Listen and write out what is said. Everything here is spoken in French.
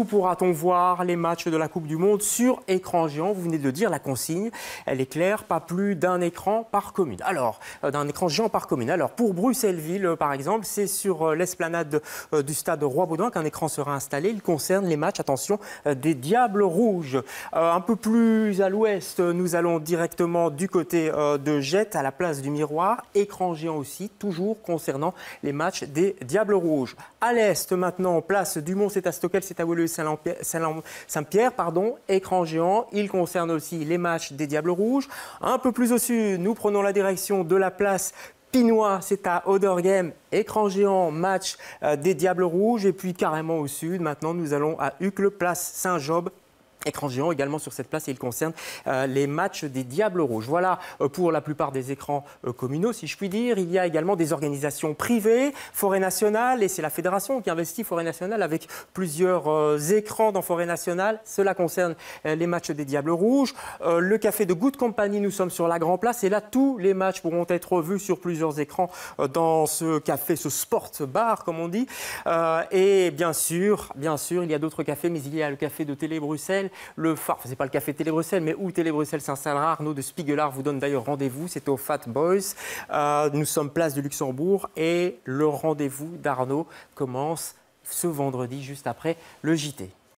Où pourra-t-on voir les matchs de la Coupe du Monde sur écran géant? Vous venez de le dire, la consigne, elle est claire, pas plus d'un écran par commune. Alors, d'un écran géant par commune. Alors, pour Bruxelles-Ville, par exemple, c'est sur l'esplanade du stade Roi-Baudouin qu'un écran sera installé. Il concerne les matchs, attention, des Diables Rouges. Un peu plus à l'ouest, nous allons directement du côté de Jette, à la place du Miroir. Écran géant aussi, toujours concernant les matchs des Diables Rouges. À l'est, maintenant, place du Mont, c'est à Stockel, c'est à Saint-Pierre, écran géant. Il concerne aussi les matchs des Diables Rouges. Un peu plus au sud, nous prenons la direction de la place Pinois, c'est à Oderghem, écran géant, match des Diables Rouges. Et puis carrément au sud, maintenant nous allons à Uccle, place Saint-Job. Écran géant également sur cette place et il concerne les matchs des Diables Rouges. Voilà pour la plupart des écrans communaux, si je puis dire. Il y a également des organisations privées, Forêt Nationale, et c'est la fédération qui investit Forêt Nationale avec plusieurs écrans dans Forêt Nationale. Cela concerne les matchs des Diables Rouges. Le café de Good Company, nous sommes sur la Grand Place et là, tous les matchs pourront être vus sur plusieurs écrans dans ce café, ce sport bar, comme on dit. Et bien sûr, il y a d'autres cafés, mais il y a le café de Télé Bruxelles. Le phare, c'est pas le café Télé Bruxelles, mais où Télé Bruxelles s'installera. Arnaud de Spiegelard vous donne d'ailleurs rendez-vous, c'est au Fat Boys. Nous sommes place du Luxembourg et le rendez-vous d'Arnaud commence ce vendredi juste après le JT.